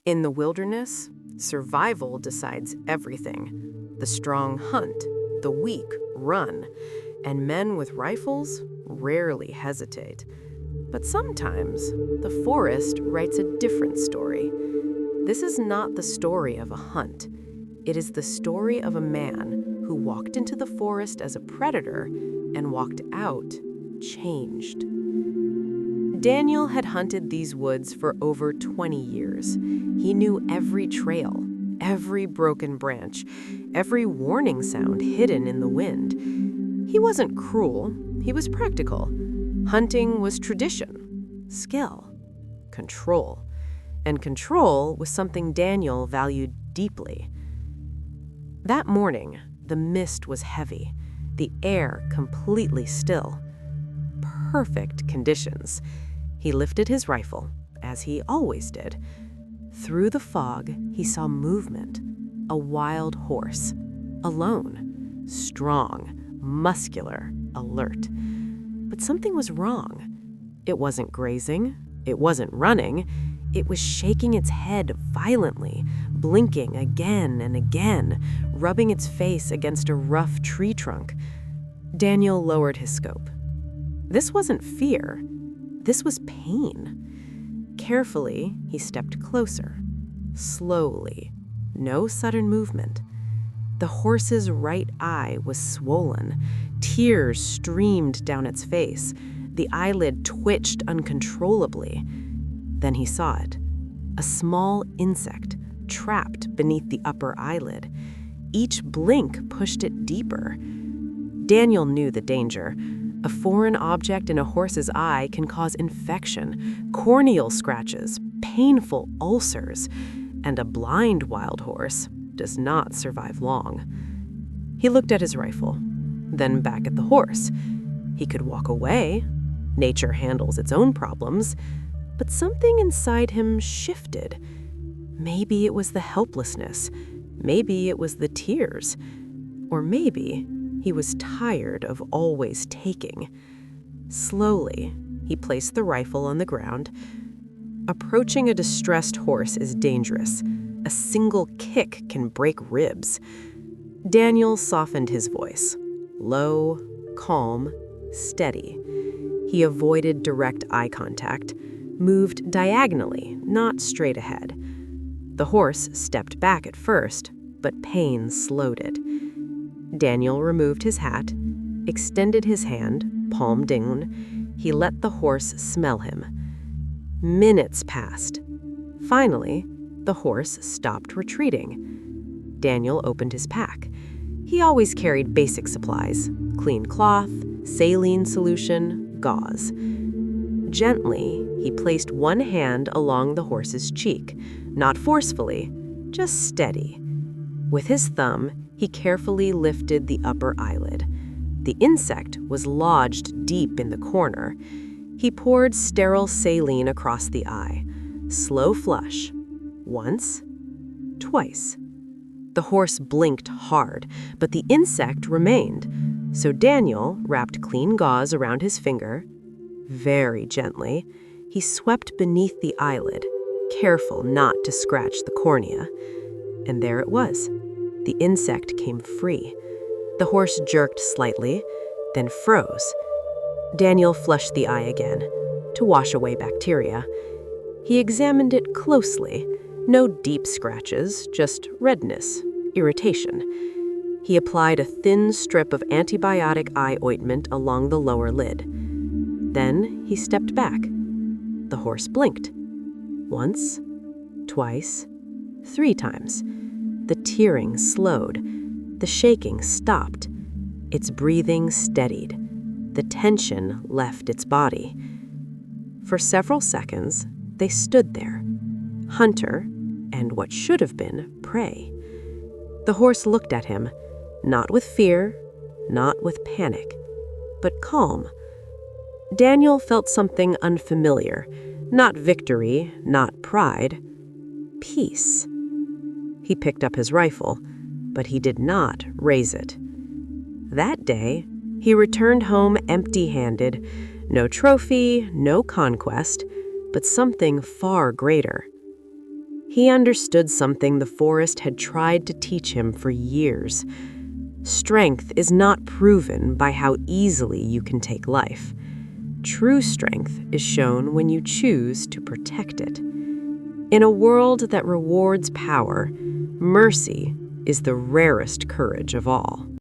In the wilderness, survival decides everything. The strong hunt, the weak run, and men with rifles rarely hesitate. But sometimes, the forest writes a different story. This is not the story of a hunt. It is the story of a man who walked into the forest as a predator and walked out changed. Daniel had hunted these woods for over 20 years. He knew every trail, every broken branch, every warning sound hidden in the wind. He wasn't cruel, he was practical. Hunting was tradition, skill, control. And control was something Daniel valued deeply. That morning, the mist was heavy, the air completely still. Perfect conditions. He lifted his rifle, as he always did. Through the fog, he saw movement. A wild horse. Alone. Strong. Muscular. Alert. But something was wrong. It wasn't grazing. It wasn't running. It was shaking its head violently, blinking again and again, rubbing its face against a rough tree trunk. Daniel lowered his scope. This wasn't fear. This was pain. Carefully, he stepped closer. Slowly. No sudden movement. The horse's right eye was swollen. Tears streamed down its face. The eyelid twitched uncontrollably. Then he saw it. A small insect trapped beneath the upper eyelid. Each blink pushed it deeper. Daniel knew the danger. A foreign object in a horse's eye can cause infection, corneal scratches, painful ulcers, and a blind wild horse does not survive long. He looked at his rifle, then back at the horse. He could walk away. Nature handles its own problems. But something inside him shifted. Maybe it was the helplessness. Maybe it was the tears. Or maybe he was tired of always taking. Slowly, he placed the rifle on the ground. Approaching a distressed horse is dangerous. A single kick can break ribs. Daniel softened his voice. Low, calm, steady. He avoided direct eye contact, moved diagonally, not straight ahead. The horse stepped back at first, but pain slowed it. Daniel removed his hat, extended his hand, palm down. He let the horse smell him. Minutes passed. Finally, the horse stopped retreating. Daniel opened his pack. He always carried basic supplies: clean cloth, saline solution, gauze. Gently, he placed one hand along the horse's cheek, not forcefully, just steady. With his thumb, he carefully lifted the upper eyelid. The insect was lodged deep in the corner. He poured sterile saline across the eye. Slow flush. Once, twice. The horse blinked hard, but the insect remained. So Daniel wrapped clean gauze around his finger. Very gently, he swept beneath the eyelid, careful not to scratch the cornea. And there it was. The insect came free. The horse jerked slightly, then froze. Daniel flushed the eye again to wash away bacteria. He examined it closely. No deep scratches, just redness, irritation. He applied a thin strip of antibiotic eye ointment along the lower lid. Then he stepped back. The horse blinked. Once, twice, 3 times. The tearing slowed. The shaking stopped. Its breathing steadied. The tension left its body. For several seconds, they stood there, hunter and what should have been prey. The horse looked at him, not with fear, not with panic, but calm. Daniel felt something unfamiliar, not victory, not pride, peace. He picked up his rifle, but he did not raise it. That day, he returned home empty-handed. No trophy, no conquest, but something far greater. He understood something the forest had tried to teach him for years. Strength is not proven by how easily you can take life. True strength is shown when you choose to protect it. In a world that rewards power, mercy is the rarest courage of all.